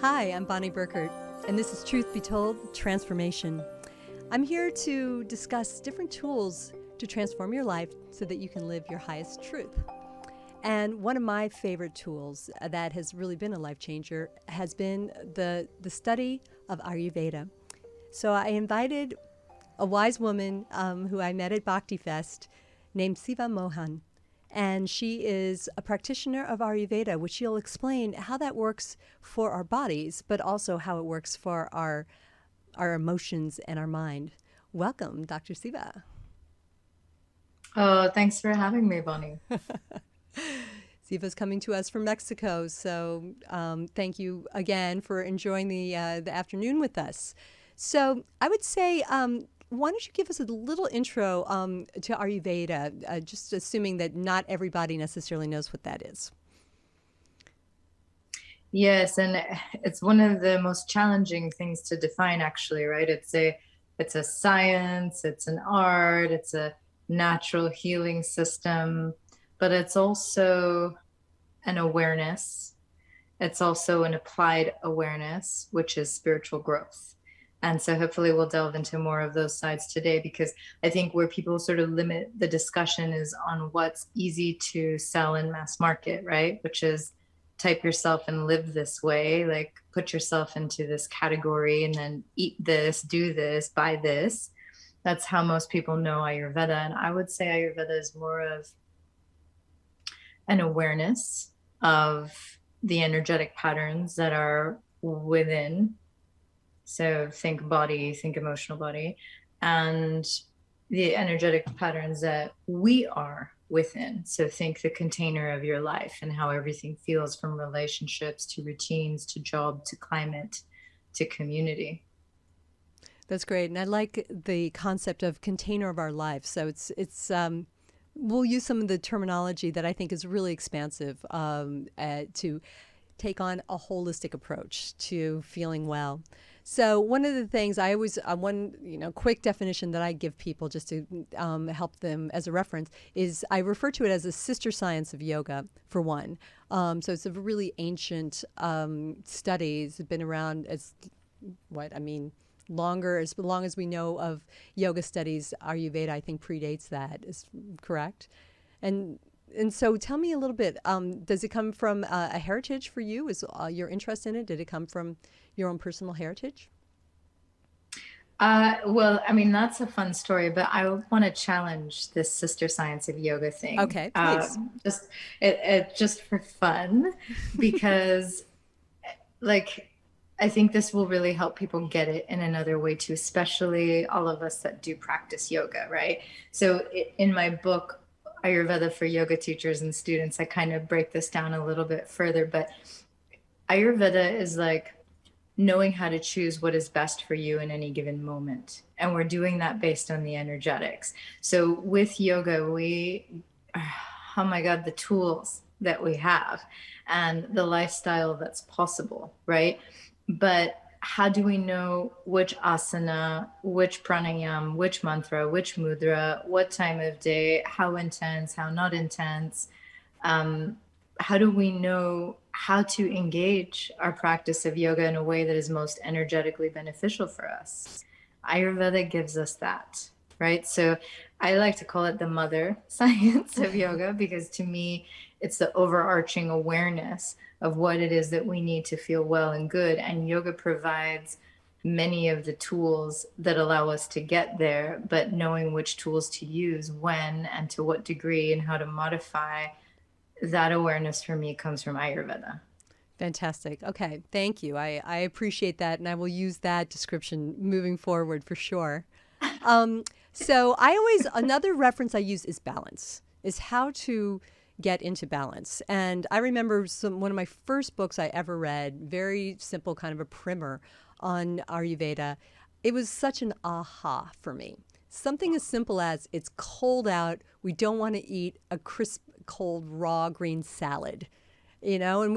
Hi, I'm Bonnie Burkert, and this is Truth Be Told Transformation. I'm here to discuss different tools to transform your life so that you can live your highest truth. And one of my favorite tools that has really been a life changer has been the study of Ayurveda. So I invited a wise woman who I met at Bhakti Fest named Siva Mohan. And she is a practitioner of Ayurveda, which she'll explain how that works for our bodies, but also how it works for our emotions and our mind. Welcome, Dr. Siva. Oh, thanks for having me, Bonnie. Siva's coming to us from Mexico, so thank you again for enjoying the afternoon with us. So I would say, why don't you give us a little intro to Ayurveda, just assuming that not everybody necessarily knows what that is. Yes, and it's one of the most challenging things to define, actually, right? It's a science, it's an art, it's a natural healing system, but it's also an awareness. It's also an applied awareness, which is spiritual growth. And so hopefully we'll delve into more of those sides today, because I think where people sort of limit the discussion is on what's easy to sell in mass market, right? Which is type yourself and live this way, like put yourself into this category and then eat this, do this, buy this. That's how most people know Ayurveda. And I would say Ayurveda is more of an awareness of the energetic patterns that are within. So think body, think emotional body, and the energetic patterns that we are within. So think the container of your life and how everything feels, from relationships to routines to job to climate to community. That's great, and I like the concept of container of our life. So it's we'll use some of the terminology that I think is really expansive to take on a holistic approach to feeling well. So one of the things I always, one quick definition that I give people just to help them as a reference is I refer to it as a sister science of yoga, for one. So it's a really ancient study. It's been around as longer, as long as we know of yoga studies. Ayurveda, I think, predates that. Is correct? And and so tell me a little bit, does it come from a heritage for you? Is your interest in it, did it come from your own personal heritage? Well, I mean, that's a fun story, but I want to challenge this sister science of yoga thing. Okay, please. Just for fun, because like I think this will really help people get it in another way too, especially all of us that do practice yoga, right? So in my book, Ayurveda for Yoga Teachers and Students, I kind of break this down a little bit further, but Ayurveda is like knowing how to choose what is best for you in any given moment. And we're doing that based on the energetics. So with yoga, oh my God, the tools that we have and the lifestyle that's possible, right? But how do we know which asana, which pranayam, which mantra, which mudra, what time of day, how intense, how not intense? How do we know how to engage our practice of yoga in a way that is most energetically beneficial for us? Ayurveda gives us that, right? So I like to call it the mother science of yoga, because to me, it's the overarching awareness of what it is that we need to feel well and good. And yoga provides many of the tools that allow us to get there, but knowing which tools to use when and to what degree and how to modify that awareness for me comes from Ayurveda. Fantastic. Okay, thank you. I appreciate that, and I will use that description moving forward for sure. Um, so I always, another reference I use is balance, is how to get into balance. And I remember one of my first books I ever read, very simple, kind of a primer on Ayurveda. It was such an aha for me. Something as simple as, it's cold out, we don't want to eat a crisp, cold, raw green salad, and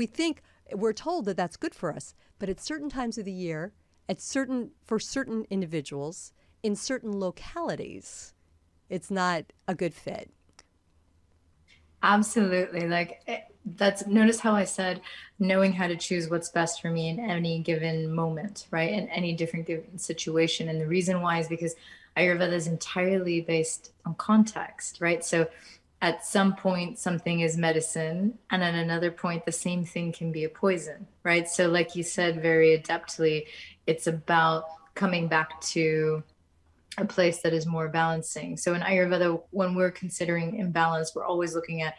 we're told that that's good for us, but at certain times of the year, for certain individuals, in certain localities, it's not a good fit. Absolutely. That's notice how I said knowing how to choose what's best for me in any given moment, right? In any different given situation. And the reason why is because Ayurveda is entirely based on context, right? So at some point something is medicine, and at another point the same thing can be a poison, right? So like you said very adeptly, it's about coming back to a place that is more balancing. So in Ayurveda, when we're considering imbalance, we're always looking at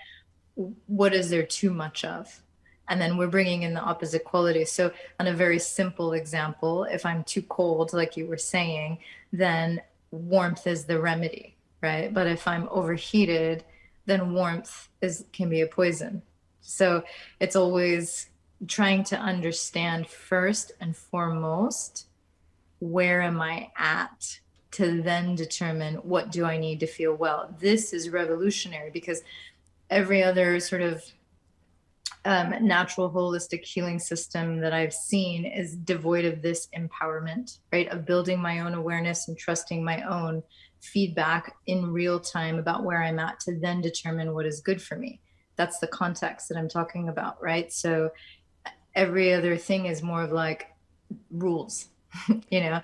what is there too much of? And then we're bringing in the opposite quality. So, on a very simple example, if I'm too cold, like you were saying, then warmth is the remedy, right? But if I'm overheated, then warmth can be a poison. So, it's always trying to understand first and foremost, where am I at, to then determine what do I need to feel well. This is revolutionary because every other sort of natural holistic healing system that I've seen is devoid of this empowerment, right? Of building my own awareness and trusting my own feedback in real time about where I'm at to then determine what is good for me. That's the context that I'm talking about, right? So every other thing is more of like rules, you know,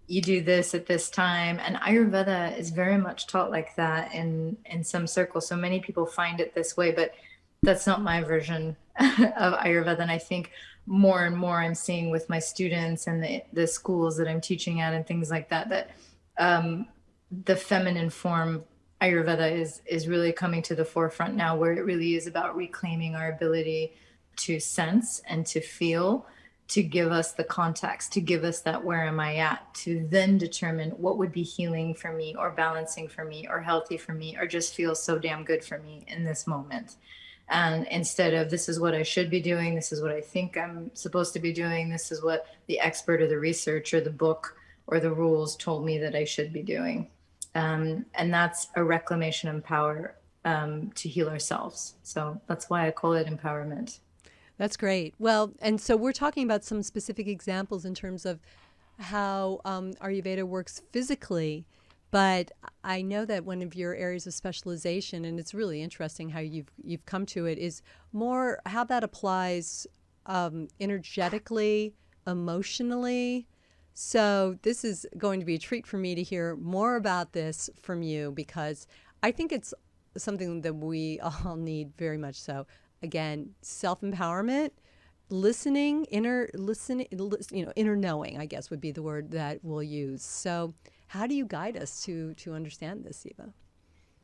you do this at this time. And Ayurveda is very much taught like that in some circles. So many people find it this way, but that's not my version of Ayurveda. And I think more and more I'm seeing with my students and the schools that I'm teaching at and things like that, that the feminine form Ayurveda is really coming to the forefront now, where it really is about reclaiming our ability to sense and to feel, to give us the context, to give us that where am I at, to then determine what would be healing for me or balancing for me or healthy for me or just feels so damn good for me in this moment. And instead of this is what I should be doing, this is what I think I'm supposed to be doing, this is what the expert or the research or the book or the rules told me that I should be doing. And that's a reclamation of power to heal ourselves. So that's why I call it empowerment. That's great. Well, and so we're talking about some specific examples in terms of how Ayurveda works physically, but I know that one of your areas of specialization, and it's really interesting how you've come to it, is more how that applies energetically, emotionally. So this is going to be a treat for me to hear more about this from you because I think it's something that we all need very much so. Again, self-empowerment, listening, inner knowing, I guess would be the word that we'll use. So how do you guide us to understand this, Siva?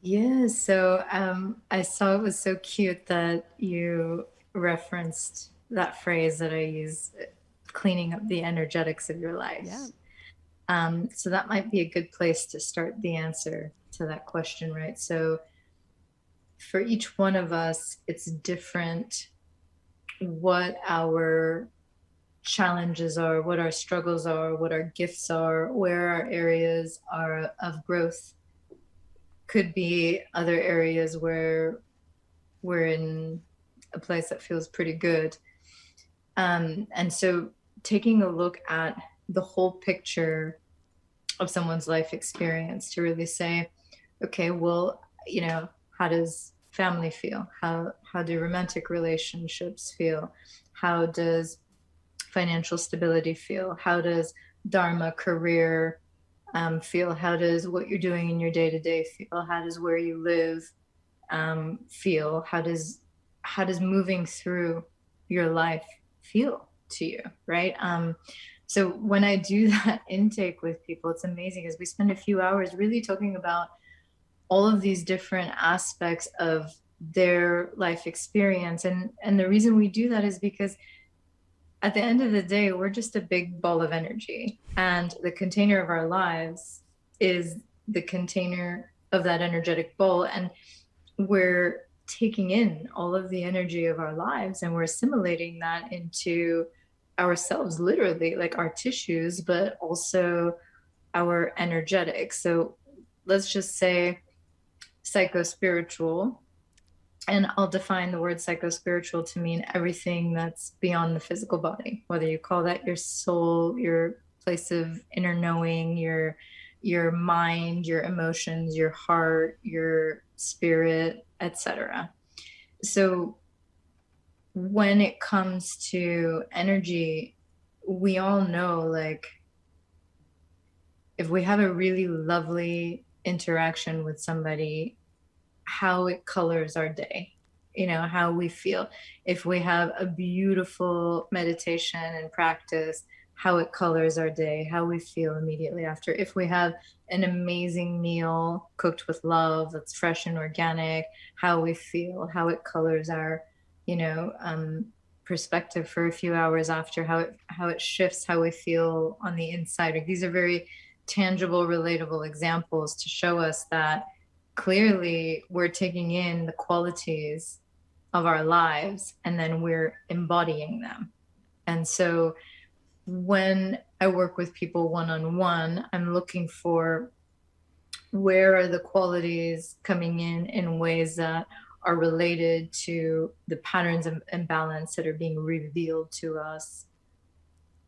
Yeah, so I saw it was so cute that you referenced that phrase that I use, cleaning up the energetics of your Yeah. life. So that might be a good place to start the answer to that question, right? So for each one of us, it's different what our challenges are, what our struggles are, what our gifts are, where our areas are of growth. Could be other areas where we're in a place that feels pretty good. And so taking a look at the whole picture of someone's life experience to really say, okay, well, how does family feel? How do romantic relationships feel? How does financial stability feel? How does dharma, career feel? How does what you're doing in your day-to-day feel? How does where you live feel? How does moving through your life feel to you, right? So when I do that intake with people, it's amazing as we spend a few hours really talking about all of these different aspects of their life experience. And the reason we do that is because at the end of the day, we're just a big ball of energy. And the container of our lives is the container of that energetic ball. And we're taking in all of the energy of our lives and we're assimilating that into ourselves, literally, like our tissues, but also our energetics. So let's just say psychospiritual. And I'll define the word psychospiritual to mean everything that's beyond the physical body, whether you call that your soul, your place of inner knowing, your mind, your emotions, your heart, your spirit, etc. So when it comes to energy, we all know, like, if we have a really lovely interaction with somebody, how it colors our day, how we feel. If we have a beautiful meditation and practice, how it colors our day, how we feel immediately after. If we have an amazing meal cooked with love that's fresh and organic, how we feel, how it colors our, you know, um, perspective for a few hours after, how it shifts how we feel on the inside. Like, these are very tangible, relatable examples to show us that clearly we're taking in the qualities of our lives and then we're embodying them. And so when I work with people one-on-one, I'm looking for where are the qualities coming in ways that are related to the patterns of imbalance that are being revealed to us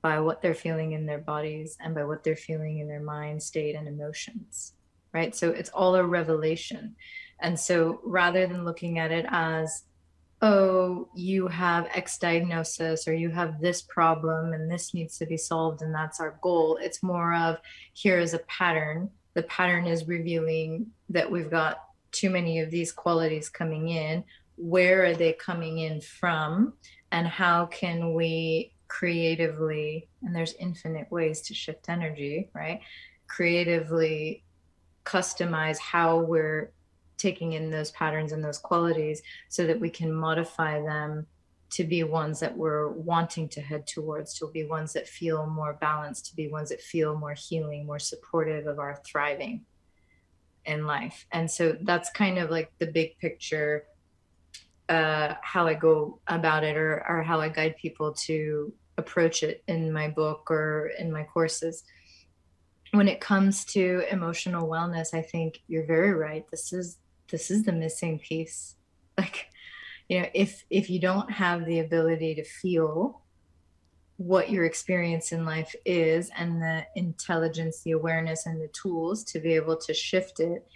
by what they're feeling in their bodies and by what they're feeling in their mind state and emotions, right? So it's all a revelation. And so rather than looking at it as, oh, you have X diagnosis or you have this problem and this needs to be solved and that's our goal, it's more of, here is a pattern. The pattern is revealing that we've got too many of these qualities coming in. Where are they coming in from? And how can we creatively, and there's infinite ways to shift energy, right? Creatively customize how we're taking in those patterns and those qualities so that we can modify them to be ones that we're wanting to head towards, to be ones that feel more balanced, to be ones that feel more healing, more supportive of our thriving in life. And so that's kind of like the big picture, how I go about it, or how I guide people to approach it in my book or in my courses. When it comes to emotional wellness, I think you're very right. This is the missing piece. Like, if you don't have the ability to feel what your experience in life is and the intelligence, the awareness, and the tools to be able to shift it,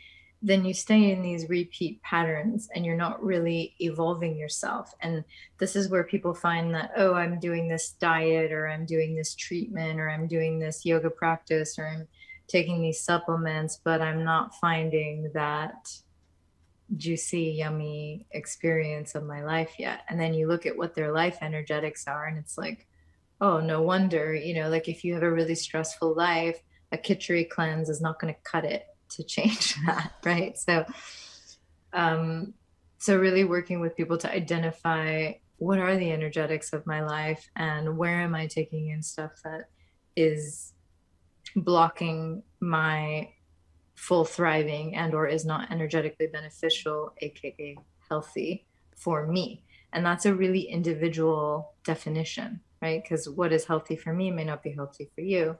then you stay in these repeat patterns and you're not really evolving yourself. And this is where people find that, oh, I'm doing this diet, or I'm doing this treatment, or I'm doing this yoga practice, or I'm taking these supplements, but I'm not finding that juicy, yummy experience of my life yet. And then you look at what their life energetics are, and it's like, oh, no wonder, like, if you have a really stressful life, a Khichdi cleanse is not going to cut it to change that, right? So really working with people to identify what are the energetics of my life and where am I taking in stuff that is blocking my full thriving and or is not energetically beneficial, aka healthy for me. And that's a really individual definition, right? Because what is healthy for me may not be healthy for you.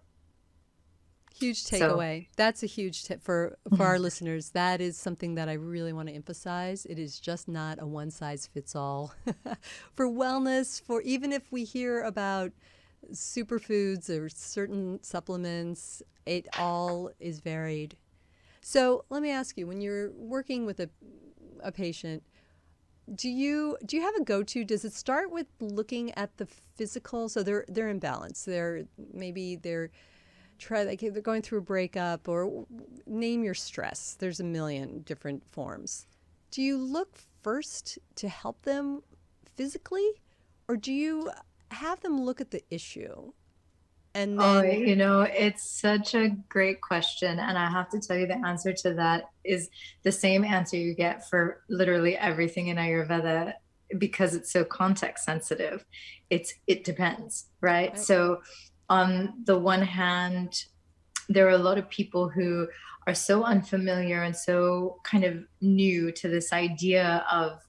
Huge takeaway. That's a huge tip for our listeners. That is something that I really want to emphasize. It is just not a one size fits all for wellness. For even if we hear about superfoods or certain supplements, it all is varied. So let me ask you: when you're working with a patient, do you have a go-to? Does it start with looking at the physical? So they're imbalanced. They're going through a breakup, or name your stress. There's a million different forms. Do you look first to help them physically, or do you have them look at the issue? And Oh, then, it's such a great question. And I have to tell you, the answer to that is the same answer you get for literally everything in Ayurveda, because it's so context sensitive. It depends, right? So on the one hand, there are a lot of people who are so unfamiliar and so kind of new to this idea of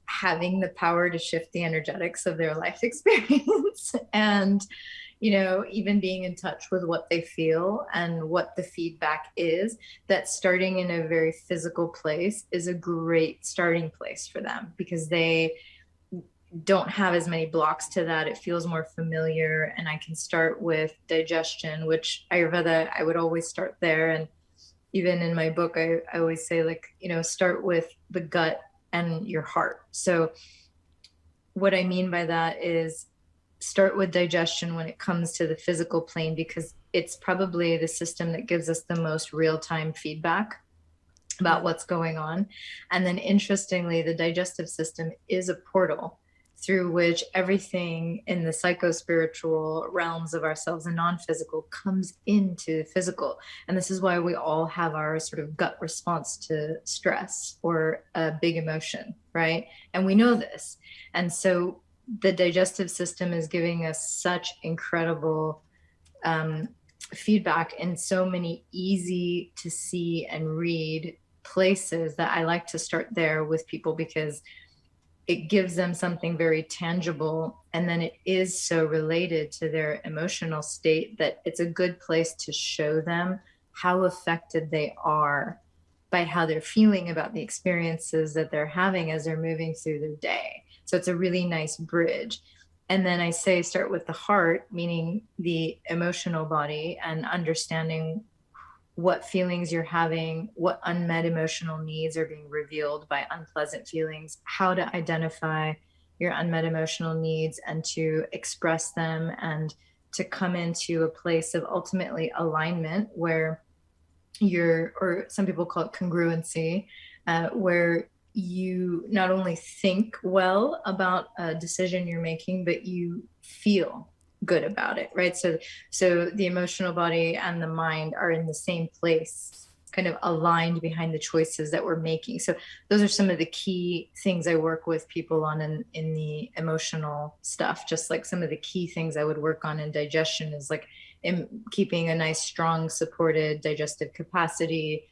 having the power to shift the energetics of their life experience and even being in touch with what they feel and what the feedback is, that starting in a very physical place is a great starting place for them, because they don't have as many blocks to that. It feels more familiar. And I can start with digestion, which Ayurveda, I would always start there. And even in my book, I always say, like, start with the gut and your heart. So what I mean by that is start with digestion when it comes to the physical plane, because it's probably the system that gives us the most real-time feedback about what's going on. And then interestingly, the digestive system is a portal through which everything in the psychospiritual realms of ourselves and non-physical comes into the physical. And this is why we all have our sort of gut response to stress or a big emotion, right? And we know this. And so the digestive system is giving us such incredible feedback in so many easy to see and read places that I like to start there with people, because it gives them something very tangible, and then it is so related to their emotional state that it's a good place to show them how affected they are by how they're feeling about the experiences that they're having as they're moving through their day. So it's a really nice bridge. And then I say start with the heart, meaning the emotional body, and understanding what feelings you're having, what unmet emotional needs are being revealed by unpleasant feelings, how to identify your unmet emotional needs and to express them, and to come into a place of ultimately alignment where you're, or some people call it congruency, where you not only think well about a decision you're making, but you feel good about it, right? So the emotional body and the mind are in the same place, kind of aligned behind the choices that we're making. So those are some of the key things I work with people on in the emotional stuff. Just like some of the key things I would work on in digestion is like in keeping a nice, strong, supported digestive capacity,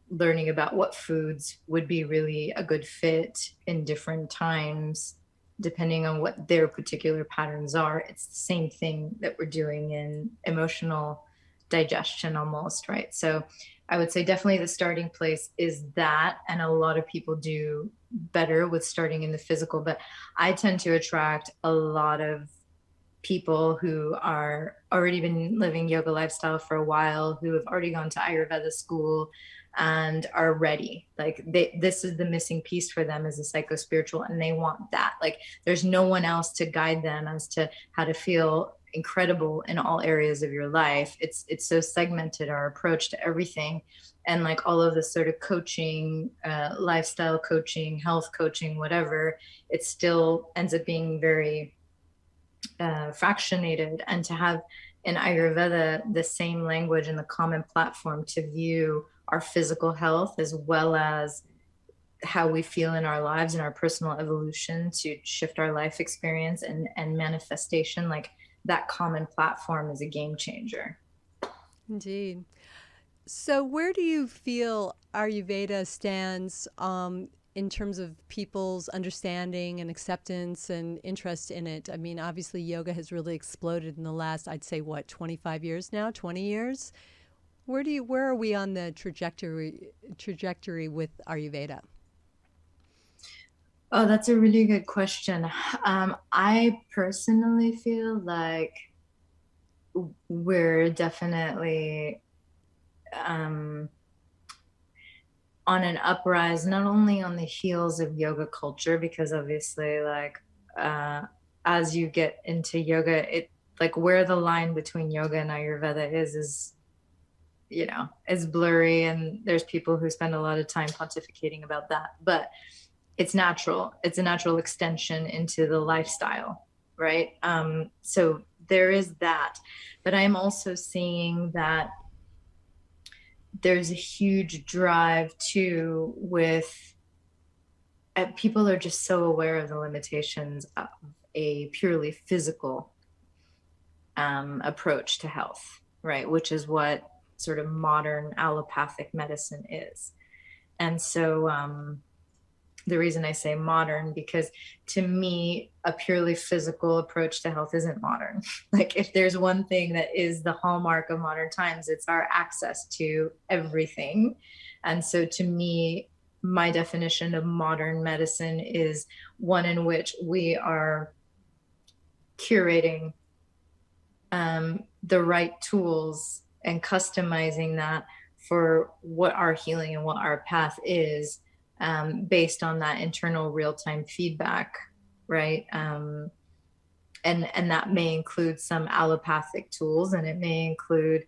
learning about what foods would be really a good fit in different times, depending on what their particular patterns are. It's the same thing that we're doing in emotional digestion almost, right? So I would say definitely the starting place is that, and a lot of people do better with starting in the physical, but I tend to attract a lot of people who are already been living yoga lifestyle for a while, who have already gone to Ayurveda school and are ready. Like this is the missing piece for them, as a psychospiritual, and they want that. Like there's no one else to guide them as to how to feel incredible in all areas of your life. It's so segmented, our approach to everything. And like all of this sort of coaching, lifestyle coaching, health coaching, whatever, it still ends up being very fractionated. And to have in Ayurveda the same language and the common platform to view our physical health as well as how we feel in our lives and our personal evolution to shift our life experience and manifestation, like that common platform is a game changer. Indeed. So where do you feel Ayurveda stands in terms of people's understanding and acceptance and interest in it? I mean, obviously yoga has really exploded in the last, I'd say, what, 25 years now, 20 years? Where are we on the trajectory with Ayurveda? Oh, that's a really good question. I personally feel like we're definitely on an uprise, not only on the heels of yoga culture, because obviously like as you get into yoga, it like where the line between yoga and Ayurveda is you know, is blurry, and there's people who spend a lot of time pontificating about that, but it's natural. It's a natural extension into the lifestyle, right? So there is that, but I'm also seeing that there's a huge drive too with people are just so aware of the limitations of a purely physical approach to health, right? Which is what sort of modern allopathic medicine is. And so the reason I say modern, because to me, a purely physical approach to health isn't modern. Like if there's one thing that is the hallmark of modern times, it's our access to everything. And so to me, my definition of modern medicine is one in which we are curating the right tools and customizing that for what our healing and what our path is, based on that internal real-time feedback, right? And that may include some allopathic tools, and it may include,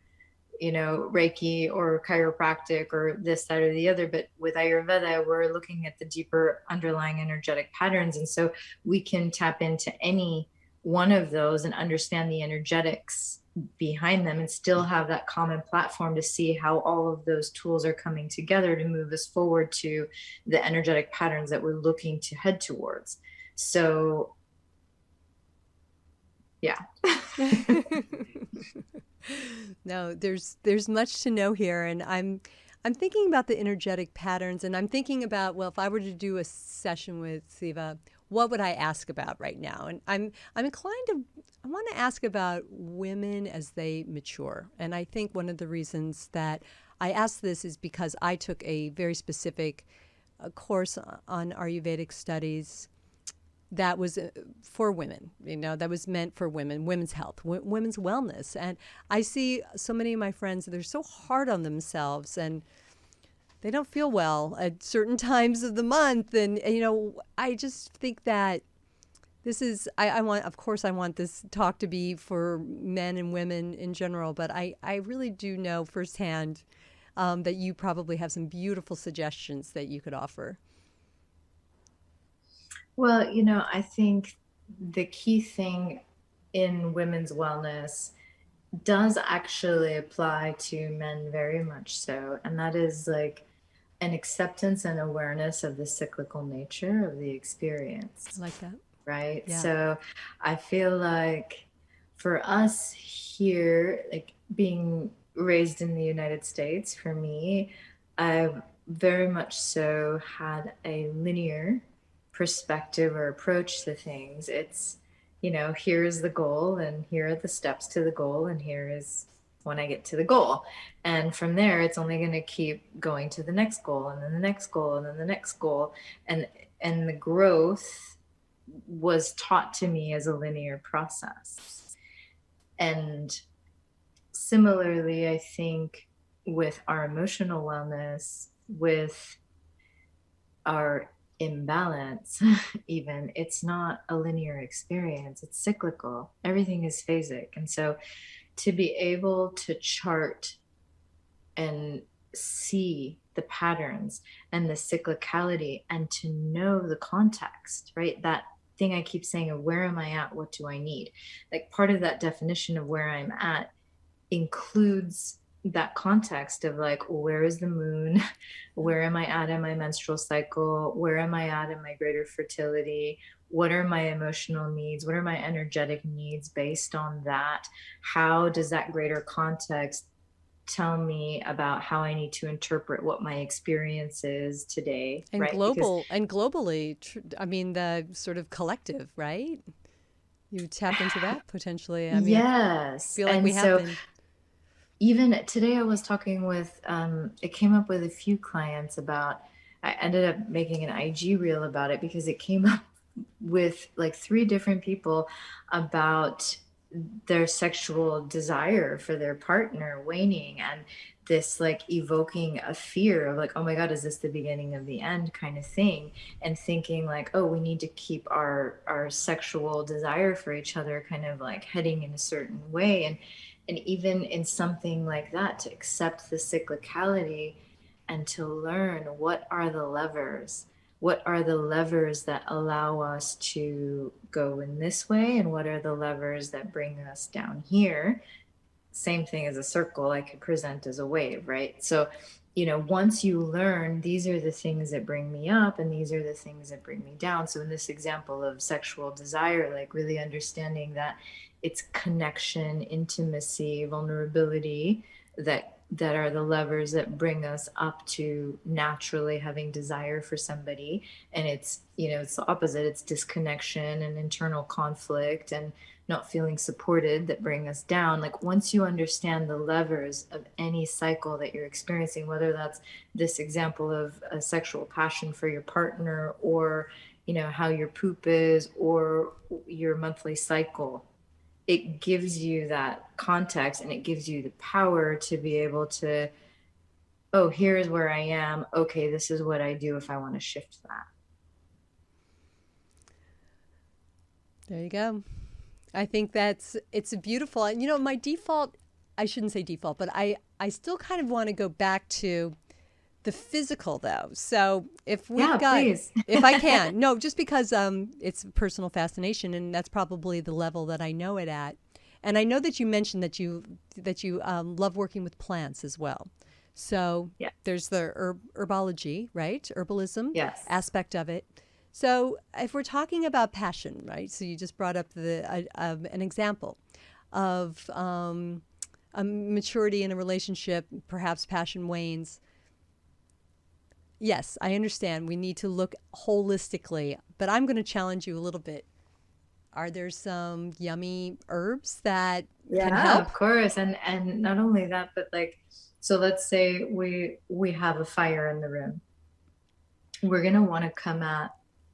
Reiki or chiropractic or this, that, or the other. But with Ayurveda, we're looking at the deeper underlying energetic patterns. And so we can tap into any one of those and understand the energetics behind them and still have that common platform to see how all of those tools are coming together to move us forward to the energetic patterns that we're looking to head towards. So, yeah. No, there's much to know here, and I'm thinking about the energetic patterns, and I'm thinking about, well, if I were to do a session with Siva, what would I ask about right now? And I'm inclined to I want to ask about women as they mature, and I think one of the reasons that I ask this is because I took a very specific course on Ayurvedic studies that was for women, that was meant for women, women's health, women's wellness. And I see so many of my friends, they're so hard on themselves and they don't feel well at certain times of the month. And I just think that this is, I want, of course, I want this talk to be for men and women in general, but I really do know firsthand that you probably have some beautiful suggestions that you could offer. Well, I think the key thing in women's wellness does actually apply to men very much so. And that is like an acceptance and awareness of the cyclical nature of the experience. I like that. Right? Yeah. So I feel like for us here, like being raised in the United States, for me, I've very much so had a linear perspective or approach to things. It's, here is the goal, and here are the steps to the goal, and here is when I get to the goal. And from there, it's only going to keep going to the next goal, and then the next goal, and then the next goal. And the growth was taught to me as a linear process. And similarly, I think with our emotional wellness, with our imbalance, even, it's not a linear experience, it's cyclical. Everything is phasic. And so to be able to chart and see the patterns and the cyclicality and to know the context, right? That thing I keep saying of where am I at? What do I need? Like part of that definition of where I'm at includes that context of like, where is the moon? Where am I at in my menstrual cycle? Where am I at in my greater fertility? What are my emotional needs? What are my energetic needs based on that? How does that greater context tell me about how I need to interpret what my experience is today? And right? Globally, I mean, the sort of collective, right? You tap into that potentially. I mean, yes. I feel like we have been. Even today I was talking with, it came up with a few clients about, I ended up making an IG reel about it because it came up with like 3 different people about their sexual desire for their partner waning, and this like evoking a fear of like, oh my God, is this the beginning of the end kind of thing? And thinking like, oh, we need to keep our sexual desire for each other kind of like heading in a certain way. And even in something like that, to accept the cyclicality and to learn what are the levers that allow us to go in this way, and what are the levers that bring us down here. Same thing as a circle, I could present as a wave, right? So, once you learn, these are the things that bring me up and these are the things that bring me down. So in this example of sexual desire, like really understanding that it's connection, intimacy, vulnerability that are the levers that bring us up to naturally having desire for somebody. And it's, it's the opposite. It's disconnection and internal conflict and not feeling supported that bring us down. Like once you understand the levers of any cycle that you're experiencing, whether that's this example of a sexual passion for your partner, or, how your poop is, or your monthly cycle, it gives you that context and it gives you the power to be able to oh, here's where I am. Okay, this is what I do if I want to shift that. There you go. I think it's beautiful. And my default, I shouldn't say default, but I still kind of want to go back to the physical though. So if we've Yeah, got, please. if I can, no, just because it's personal fascination, and that's probably the level that I know it at. And I know that you mentioned that you love working with plants as well. So Yeah. there's the herbology, right? Herbalism Yes. aspect of it. So if we're talking about passion, right? So you just brought up an example of a maturity in a relationship, perhaps passion wanes. Yes, I understand. We need to look holistically, but I'm going to challenge you a little bit. Are there some yummy herbs that can Yeah, help? of course. And not only that, but like, so let's say we have a fire in the room. We're gonna want to come at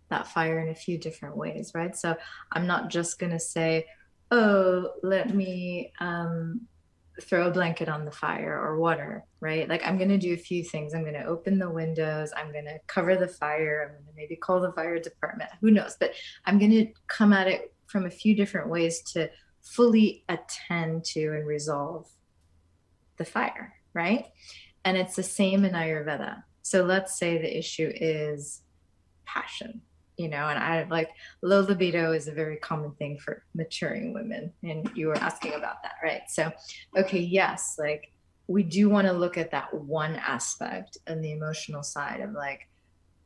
that fire in a few different ways, right? So I'm not just gonna say, oh, let me throw a blanket on the fire or water, right? Like I'm gonna do a few things. I'm gonna open the windows, I'm gonna cover the fire, I'm gonna maybe call the fire department, who knows? But I'm gonna come at it from a few different ways to fully attend to and resolve the fire, right? And it's the same in Ayurveda. So let's say the issue is passion, and I like low libido is a very common thing for maturing women. And you were asking about that, right? So, okay, yes, like we do want to look at that one aspect and the emotional side of like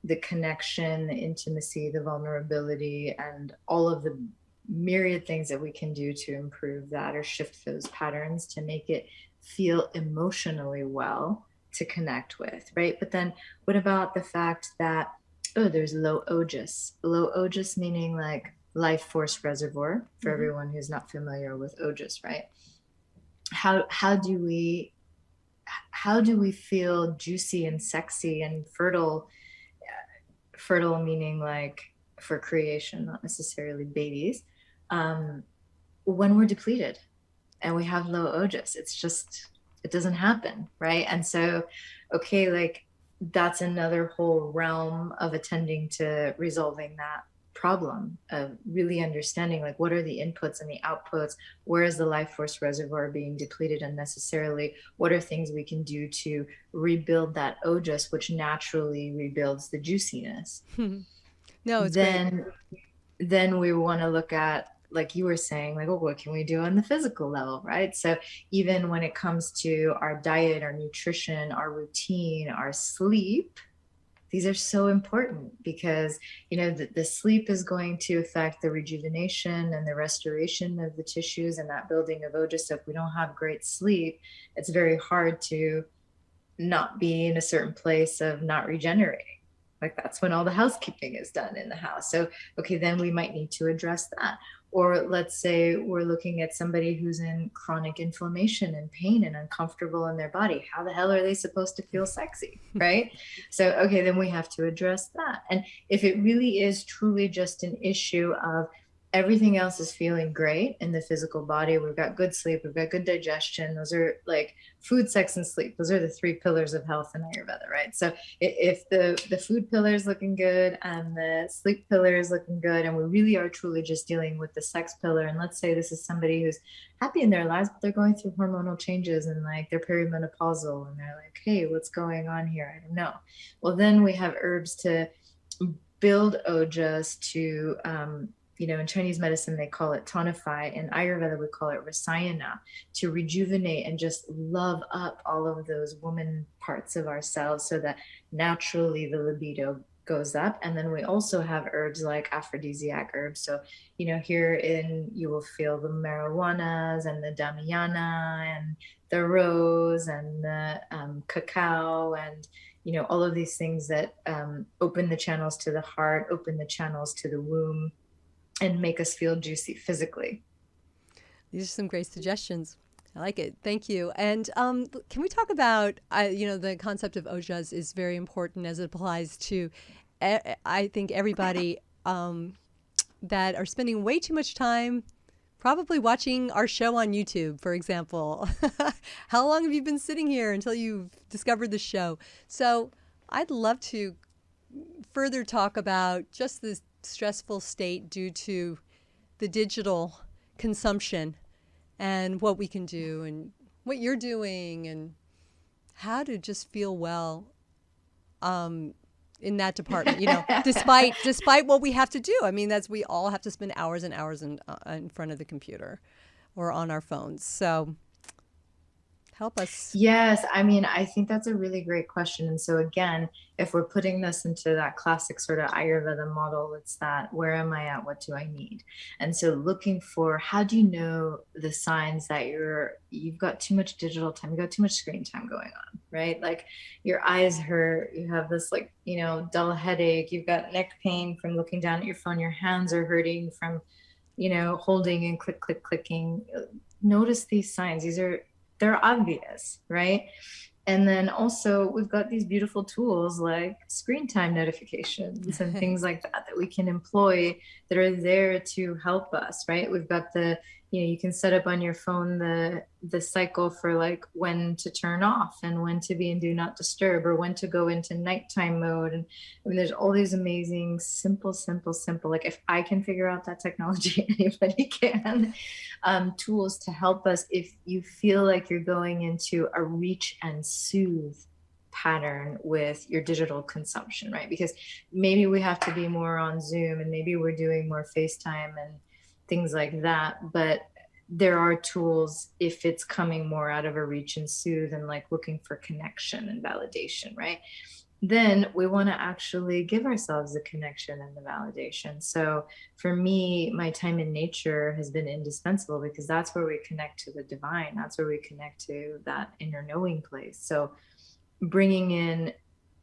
the connection, the intimacy, the vulnerability, and all of the myriad things that we can do to improve that or shift those patterns to make it feel emotionally well to connect with, right? But then what about the fact that, oh, there's low ojas? Low ojas meaning like life force reservoir for everyone who's not familiar with ojas, right? How do we feel juicy and sexy and fertile? Fertile meaning like for creation, not necessarily babies, when we're depleted and we have low ojas. It doesn't happen, right? And so, okay, like that's another whole realm of attending to resolving that problem of really understanding like what are the inputs and the outputs, where is the life force reservoir being depleted unnecessarily, what are things we can do to rebuild that ojas, which naturally rebuilds the juiciness. No, it's great. Then we want to look at, like you were saying, like, oh, what can we do on the physical level, right? So even when it comes to our diet, our nutrition, our routine, our sleep, these are so important because the sleep is going to affect the rejuvenation and the restoration of the tissues and that building of ojas. So if we don't have great sleep, it's very hard to not be in a certain place of not regenerating. Like that's when all the housekeeping is done in the house. So, okay, then we might need to address that. Or let's say we're looking at somebody who's in chronic inflammation and pain and uncomfortable in their body. How the hell are they supposed to feel sexy, right? So, okay, then we have to address that. And if it really is truly just an issue of everything else is feeling great in the physical body, we've got good sleep, we've got good digestion, those are like food, sex, and sleep, those are the three pillars of health in Ayurveda, right? So if the food pillar is looking good and the sleep pillar is looking good, and we really are truly just dealing with the sex pillar, and let's say this is somebody who's happy in their lives but they're going through hormonal changes and like they're perimenopausal and they're like, hey, what's going on here? I don't know. Well, then we have herbs to build ojas to in Chinese medicine, they call it tonify. In Ayurveda, we call it rasayana, to rejuvenate and just love up all of those woman parts of ourselves so that naturally the libido goes up. And then we also have herbs like aphrodisiac herbs. So, you will feel the marijuanas and the damiana and the rose and the cacao and, all of these things that open the channels to the heart, open the channels to the womb, and make us feel juicy physically. These are some great suggestions. I like it. Thank you. And can we talk about, the concept of ojas is very important as it applies to, I think, everybody that are spending way too much time probably watching our show on YouTube, for example. How long have you been sitting here until you've discovered the show? So I'd love to further talk about just the stressful state due to the digital consumption and what we can do and what you're doing and how to just feel well in that department, despite what we have to do. I mean, we all have to spend hours and hours in front of the computer or on our phones. So help us. Yes, I mean, I think that's a really great question. And so again, if we're putting this into that classic sort of Ayurveda model, it's that, where am I at? What do I need? And so looking for, how do you know the signs that you've got too much digital time, you've got too much screen time going on, right? Like your eyes hurt, you have this dull headache, you've got neck pain from looking down at your phone, your hands are hurting from, holding and clicking. Notice these signs. They're obvious, right? And then also we've got these beautiful tools like screen time notifications and things like that we can employ that are there to help us, right? We've got you can set up on your phone the cycle for like when to turn off and when to be in do not disturb or when to go into nighttime mode. And I mean, there's all these amazing, simple, like if I can figure out that technology, anybody can, tools to help us if you feel like you're going into a reach and soothe pattern with your digital consumption, right? Because maybe we have to be more on Zoom and maybe we're doing more FaceTime and things like that. But there are tools if it's coming more out of a reach and soothe and like looking for connection and validation, right? Then we want to actually give ourselves the connection and the validation. So for me, my time in nature has been indispensable because that's where we connect to the divine. That's where we connect to that inner knowing place. So bringing in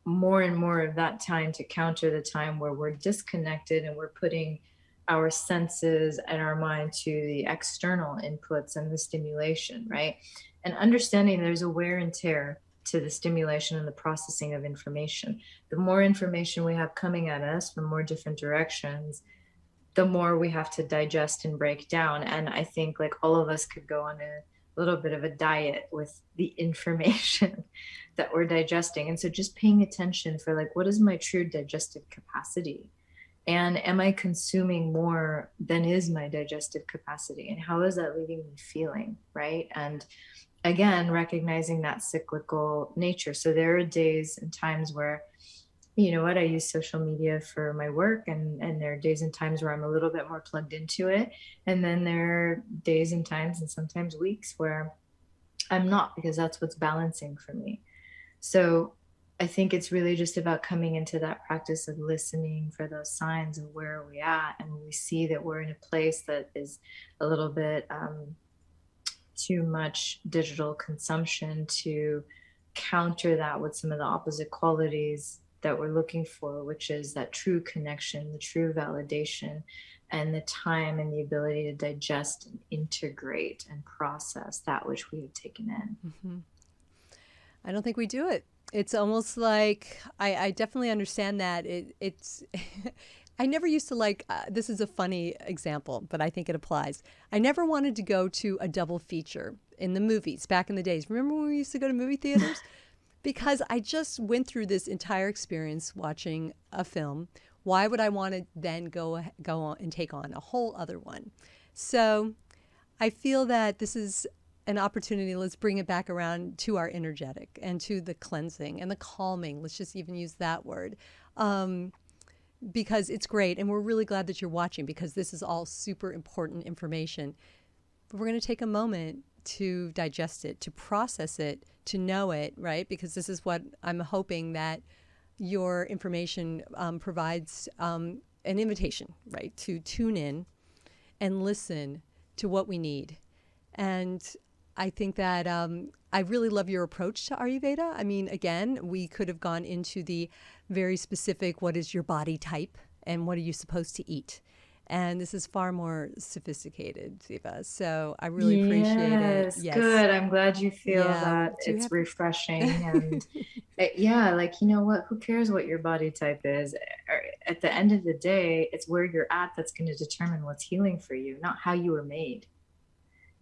more and more of that time to counter the time where we're disconnected and we're putting our senses and our mind to the external inputs and the stimulation, right? And understanding there's a wear and tear to the stimulation and the processing of information. The more information we have coming at us from more different directions, the more we have to digest and break down. And I think like all of us could go on a little bit of a diet with the information that we're digesting. And so just paying attention for like, what is my true digestive capacity? And am I consuming more than is my digestive capacity? And how is that leaving me feeling, right? And again, recognizing that cyclical nature. So there are days and times where, I use social media for my work and there are days and times where I'm a little bit more plugged into it. And then there are days and times and sometimes weeks where I'm not, because that's what's balancing for me. So I think it's really just about coming into that practice of listening for those signs of where are we at. And when we see that we're in a place that is a little bit too much digital consumption, to counter that with some of the opposite qualities that we're looking for, which is that true connection, the true validation, and the time and the ability to digest and integrate and process that which we have taken in. Mm-hmm. I don't think we do it. It's almost like, I definitely understand that. It's, I never used to this is a funny example, but I think it applies. I never wanted to go to a double feature in the movies back in the days. Remember when we used to go to movie theaters? Because I just went through this entire experience watching a film. Why would I want to then go on and take on a whole other one? So I feel that this is an opportunity. Let's bring it back around to our energetic and to the cleansing and the calming. Let's just even use that word, because it's great. And we're really glad that you're watching, because this is all super important information. But we're going to take a moment to digest it, to process it, to know it, right? Because this is what I'm hoping that your information provides an invitation, right? To tune in and listen to what we need. And I think that I really love your approach to Ayurveda. I mean, again, we could have gone into the very specific, what is your body type and what are you supposed to eat? And this is far more sophisticated, Siva. So I really appreciate it. Yes, Yes. good. I'm glad you feel Yeah. that Do you it's have? refreshing. And yeah, like, you know what? Who cares what your body type is? At the end of the day, it's where you're at that's going to determine what's healing for you, not how you were made.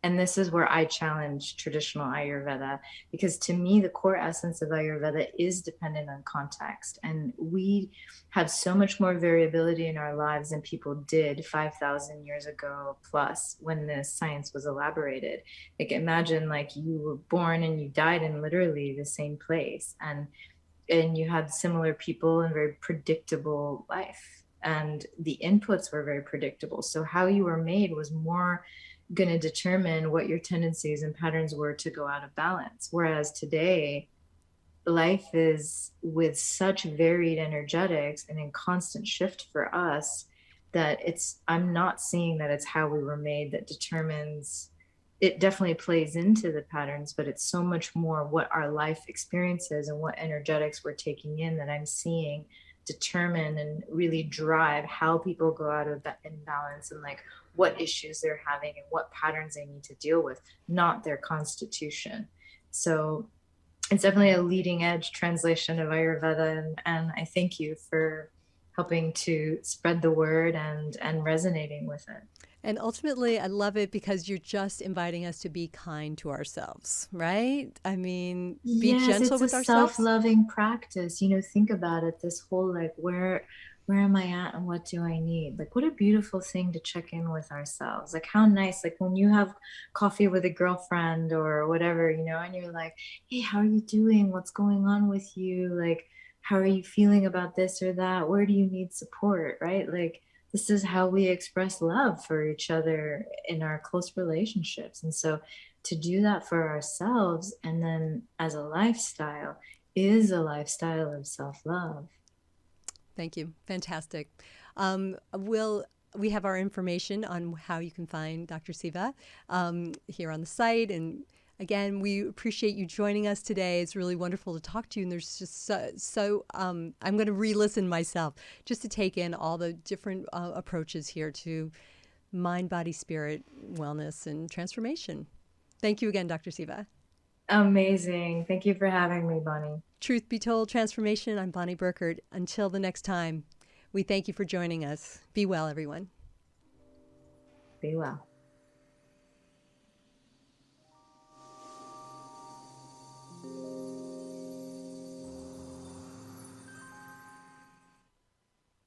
And this is where I challenge traditional Ayurveda, because to me, the core essence of Ayurveda is dependent on context. And we have so much more variability in our lives than people did 5,000 years ago plus, when this science was elaborated. Like, imagine like you were born and you died in literally the same place. And you had similar people and very predictable life. And the inputs were very predictable. So how you were made was more going to determine what your tendencies and patterns were to go out of balance. Whereas today, life is with such varied energetics and in constant shift for us that I'm not seeing that it's how we were made that determines. It definitely plays into the patterns, but it's so much more what our life experiences and what energetics we're taking in that I'm seeing determine and really drive how people go out of that imbalance, and like what issues they're having and what patterns they need to deal with, not their constitution. So it's definitely a leading edge translation of Ayurveda, and I thank you for helping to spread the word and resonating with it. And ultimately, I love it because you're just inviting us to be kind to ourselves, right? I mean, be Yes, gentle it's a with ourselves. self-loving practice. You know, think about it, this whole like where am I at and what do I need? Like, what a beautiful thing to check in with ourselves. Like, how nice, like when you have coffee with a girlfriend or whatever, you know, and you're like, hey, how are you doing? What's going on with you? Like, how are you feeling about this or that? Where do you need support? Right? Like, this is how we express love for each other in our close relationships. And so to do that for ourselves and then as a lifestyle is a lifestyle of self-love. Thank you. Fantastic. We have our information on how you can find Dr. Siva here on the site. And again, we appreciate you joining us today. It's really wonderful to talk to you. And there's just I'm going to re-listen myself just to take in all the different approaches here to mind, body, spirit, wellness, and transformation. Thank you again, Dr. Siva. Amazing. Thank you for having me, Bonnie. Truth Be Told Transformation. I'm Bonnie Burkert. Until the next time, we thank you for joining us. Be well, everyone. Be well.